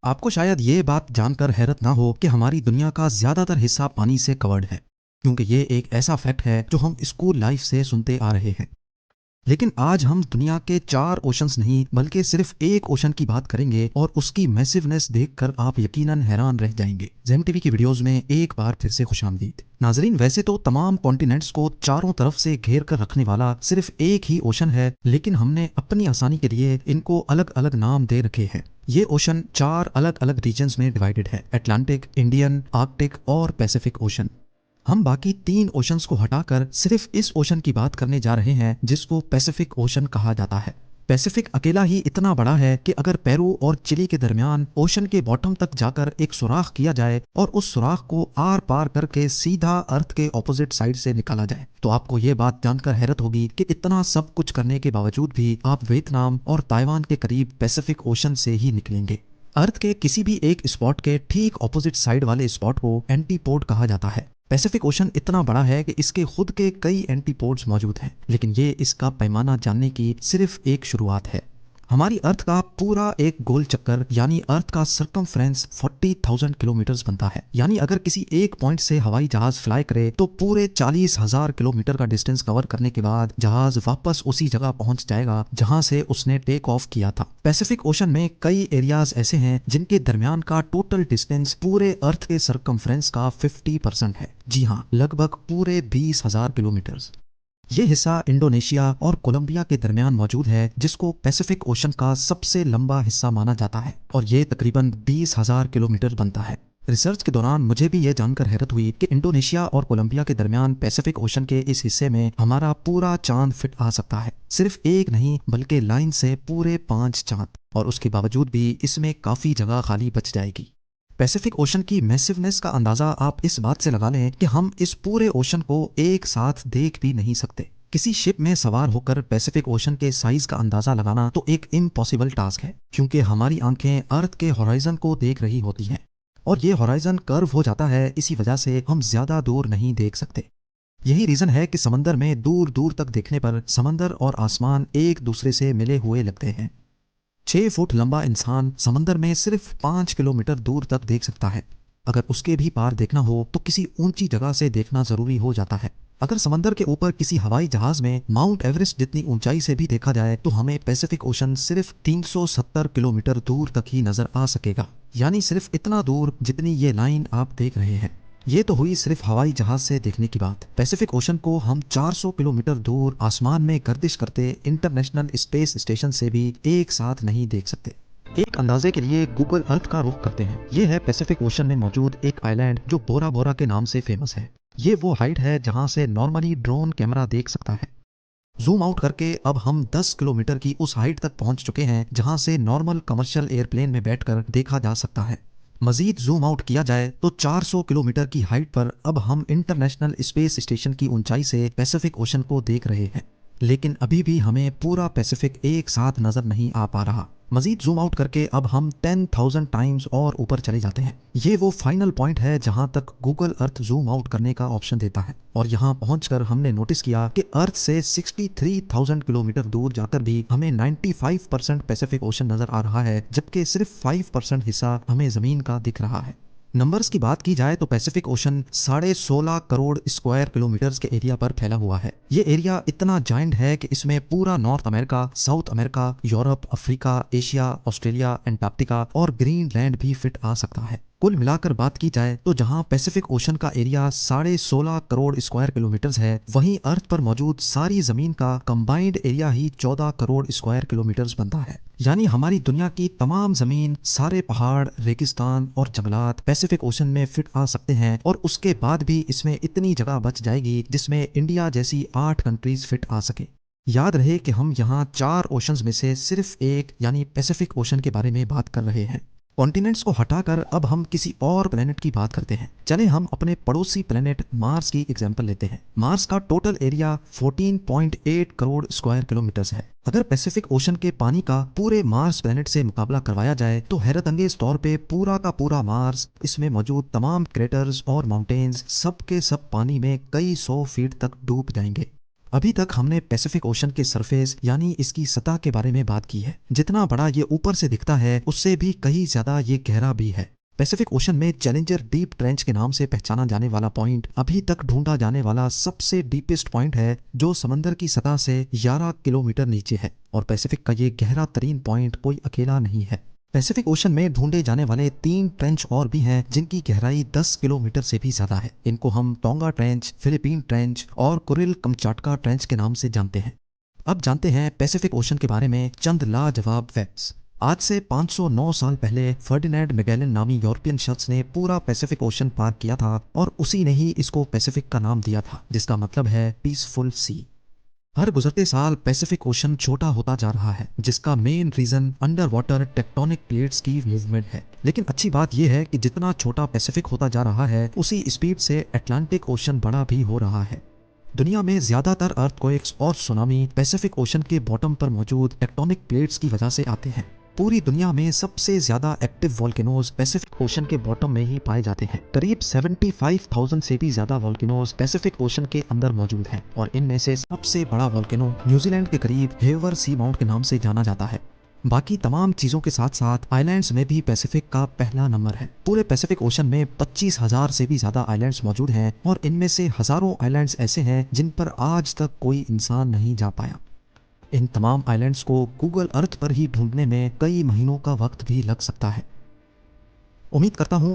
आपको शायद ये बात जानकर हैरत ना हो कि हमारी दुनिया का ज़्यादातर हिस्सा पानी से कवर्ड है, क्योंकि ये एक ऐसा फैक्ट है जो हम स्कूल लाइफ से सुनते आ रहे हैं। लेकिन आज हम दुनिया के 4 ओशंस नहीं बल्कि सिर्फ एक ओशन की बात करेंगे और उसकी मैसिवनेस देखकर आप यकीनन हैरान रह जाएंगे। जेम टीवी की वीडियोस में एक बार फिर से खुशामदीद। नाजरीन, वैसे तो तमाम कॉन्टिनेंट्स को चारों तरफ से घेर कर रखने वाला सिर्फ एक ही ओशन है, लेकिन हमने अपनी आसानी के लिए इनको अलग अलग नाम दे रखे हैं। ये ओशन 4 अलग अलग रीजन्स में डिवाइडेड है: अटलांटिक, इंडियन, आर्कटिक और पैसिफिक ओशन। हम बाकी 3 ओशंस को हटाकर सिर्फ इस ओशन की बात करने जा रहे हैं जिसको पैसिफिक ओशन कहा जाता है। पैसिफिक अकेला ही इतना बड़ा है कि अगर पेरू और चिली के दरमियान ओशन के बॉटम तक जाकर एक सुराख किया जाए और उस सुराख को आर पार करके सीधा अर्थ के ऑपोजिट साइड से निकाला जाए, तो आपको ये बात जानकर हैरत होगी कि इतना सब कुछ करने के बावजूद भी आप वियतनाम और ताइवान के करीब पैसिफिक ओशन से ही निकलेंगे। अर्थ के किसी भी एक स्पॉट के ठीक ऑपोजिट साइड वाले स्पॉट को एंटीपोड कहा जाता है। पैसिफिक ओशन इतना बड़ा है कि इसके खुद के कई एंटीपोड्स मौजूद हैं, लेकिन ये इसका पैमाना जानने की सिर्फ एक शुरुआत है। हमारी अर्थ का पूरा एक गोल चक्कर यानी अर्थ का सरकमफ्रेंस 40,000 किलोमीटर्स बनता है। यानी अगर किसी एक पॉइंट से हवाई जहाज फ्लाई करे तो पूरे 40,000 किलोमीटर का डिस्टेंस कवर करने के बाद जहाज वापस उसी जगह पहुंच जाएगा जहां से उसने टेक ऑफ किया था। पैसिफिक ओशन में कई एरियाज ऐसे हैं जिनके दरमियान का टोटल डिस्टेंस पूरे अर्थ के सरकमफ्रेंस का 50% है। जी हाँ, लगभग पूरे 20,000 किलोमीटर्स। ये हिस्सा इंडोनेशिया और कोलंबिया के दरमियान मौजूद है, जिसको पैसिफिक ओशन का सबसे लंबा हिस्सा माना जाता है और ये तकरीबन 20,000 किलोमीटर बनता है। रिसर्च के दौरान मुझे भी ये जानकर हैरत हुई कि इंडोनेशिया और कोलंबिया के दरमियान पैसिफिक ओशन के इस हिस्से में हमारा पूरा चांद फिट आ सकता है। सिर्फ एक नहीं बल्कि लाइन से पूरे 5 चांद, और उसके बावजूद भी इसमें काफ़ी जगह खाली बच जाएगी। पैसिफिक ओशन की मैसिवनेस का अंदाज़ा आप इस बात से लगा लें कि हम इस पूरे ओशन को एक साथ देख भी नहीं सकते। किसी शिप में सवार होकर पैसिफिक ओशन के साइज का अंदाज़ा लगाना तो एक इम्पॉसिबल टास्क है, क्योंकि हमारी आंखें अर्थ के हॉराइजन को देख रही होती हैं और ये हॉराइजन कर्व हो जाता है, इसी वजह से हम ज़्यादा दूर नहीं देख सकते। यही रीज़न है कि समंदर में दूर दूर तक देखने पर समंदर और आसमान एक दूसरे से मिले हुए लगते हैं। 6 फुट लंबा इंसान समंदर में सिर्फ 5 किलोमीटर दूर तक देख सकता है। अगर उसके भी पार देखना हो तो किसी ऊंची जगह से देखना जरूरी हो जाता है। अगर समंदर के ऊपर किसी हवाई जहाज में माउंट एवरेस्ट जितनी ऊंचाई से भी देखा जाए तो हमें पैसिफिक ओशन सिर्फ 370 किलोमीटर दूर तक ही नजर आ सकेगा। यानी सिर्फ इतना दूर जितनी ये लाइन आप देख रहे हैं। ये तो हुई सिर्फ हवाई जहाज से देखने की बात। पैसिफिक ओशन को हम 400 किलोमीटर दूर आसमान में गर्दिश करते इंटरनेशनल स्पेस स्टेशन से भी एक साथ नहीं देख सकते। एक अंदाजे के लिए गूगल अर्थ का रुख करते हैं। ये है पैसिफिक ओशन में मौजूद एक आइलैंड जो बोरा बोरा के नाम से फेमस है। ये वो हाइट है जहां से नॉर्मली ड्रोन कैमरा देख सकता है। जूम आउट करके अब हम 10 किलोमीटर की उस हाइट तक पहुंच चुके हैं जहां से नॉर्मल कमर्शियल एयरप्लेन में बैठकर देखा जा सकता है। मजीद जूम आउट किया जाए तो 400 किलोमीटर की हाइट पर अब हम इंटरनेशनल स्पेस स्टेशन की ऊंचाई से पैसिफिक ओशन को देख रहे हैं। लेकिन अभी भी हमें पूरा पैसिफिक एक साथ नजर नहीं आ पा रहा। मजीद जूम आउट करके अब हम 10,000 टाइम्स और ऊपर चले जाते हैं। ये वो फाइनल पॉइंट है जहां तक गूगल अर्थ जूम आउट करने का ऑप्शन देता है, और यहां पहुंचकर हमने नोटिस किया कि अर्थ से 63,000 किलोमीटर दूर जाकर भी हमें 95% पैसिफिक ओशन नजर आ रहा है, जबकि सिर्फ 5% हिस्सा हमें जमीन का दिख रहा है। नंबर्स की बात की जाए तो Pacific ocean 16.5 crore square kilometres के एरिया पर फैला हुआ है। ये एरिया इतना जाइंट है कि इसमें पूरा north America, south America, Europe, Africa, Asia, Australia, Antarctica और ग्रीनलैंड भी फिट आ सकता है। कुल मिलाकर बात की जाए तो जहां पैसिफिक ओशन का एरिया 16.5 करोड़ स्क्वायर किलोमीटर्स है, वहीं अर्थ पर मौजूद सारी जमीन का कंबाइंड एरिया ही 14 करोड़ स्क्वायर किलोमीटर्स बनता है। यानी हमारी दुनिया की तमाम जमीन, सारे पहाड़, रेगिस्तान और जंगलात पैसिफिक ओशन में फिट आ सकते हैं, और उसके बाद भी इसमें इतनी जगह बच जाएगी जिसमें इंडिया जैसी 8 कंट्रीज फिट आ सके। याद रहे कि हम यहाँ 4 ओशंस में से सिर्फ एक यानी पैसिफिक ओशन के बारे में बात कर रहे हैं। कॉन्टिनेंट्स को हटाकर अब हम किसी और प्लेनेट की बात करते हैं। चले हम अपने पड़ोसी प्लेनेट मार्स की एग्जांपल लेते हैं। मार्स का total area 14.8 crore square kilometres है। अगर पैसिफिक ओशन के पानी का पूरे मार्स प्लेनेट से मुकाबला करवाया जाए तो हैरत अंगेज तौर पे पूरा का पूरा मार्स, इसमें मौजूद तमाम क्रेटर्स और माउंटेन्स सब के सब पानी में कई 100 फीट तक डूब जाएंगे। अभी तक हमने पैसिफिक ओशन के सरफेस यानी इसकी सतह के बारे में बात की है। जितना बड़ा ये ऊपर से दिखता है उससे भी कहीं ज्यादा ये गहरा भी है। पैसिफिक ओशन में चैलेंजर डीप ट्रेंच के नाम से पहचाना जाने वाला पॉइंट अभी तक ढूंढा जाने वाला सबसे डीपेस्ट पॉइंट है, जो समंदर की सतह से 11 किलोमीटर नीचे है। और पैसिफिक का ये गहरा तरीन पॉइंट कोई अकेला नहीं है। पैसिफिक ओशन में ढूंढे जाने वाले 3 ट्रेंच और भी हैं जिनकी गहराई 10 किलोमीटर से भी ज्यादा है। इनको हम टोंगा ट्रेंच, फिलीपीन ट्रेंच और कुरिल कमचाटका ट्रेंच के नाम से जानते हैं। अब जानते हैं पैसिफिक ओशन के बारे में चंद लाजवाब फैक्ट्स। आज से 509 साल पहले फर्डिनेंड मैगेलन नामी यूरोपियन शख्स ने पूरा पैसिफिक ओशन पार किया था और उसी ने ही इसको पैसिफिक का नाम दिया था, जिसका मतलब है पीसफुल सी। हर गुजरते साल पैसिफिक ओशन छोटा होता जा रहा है, जिसका main reason under water tectonic plates की मूवमेंट है। लेकिन अच्छी बात यह है कि जितना छोटा पैसिफिक होता जा रहा है उसी स्पीड से अटलांटिक ओशन बड़ा भी हो रहा है। दुनिया में ज्यादातर अर्थक्वेक्स और सुनामी पैसिफिक ओशन के बॉटम पर मौजूद टेक्टोनिक प्लेट्स की वजह से आते हैं। पूरी दुनिया में सबसे ज्यादा एक्टिव वोल्केनोज पैसिफिक ओशन के बॉटम में ही पाए जाते हैं। करीब 75,000 से भी ज्यादा वोल्केनोज पैसिफिक ओशन के अंदर मौजूद हैं और इनमें से सबसे बड़ा वोल्केनो न्यूजीलैंड के करीब हेवर सी माउंट के नाम से जाना जाता है। बाकी तमाम चीजों के साथ साथ आइलैंड्स में भी पैसिफिक का पहला नंबर है। पूरे पैसिफिक ओशन में 25,000 से भी ज्यादा आइलैंड्स मौजूद हैं और इनमें से हजारों आइलैंड्स ऐसे हैं जिन पर आज तक कोई इंसान नहीं जा पाया। इन तमाम आइलैंड्स को गूगल अर्थ पर ही ढूंढने में कई महीनों का वक्त भी लग सकता है। उम्मीद करता हूँ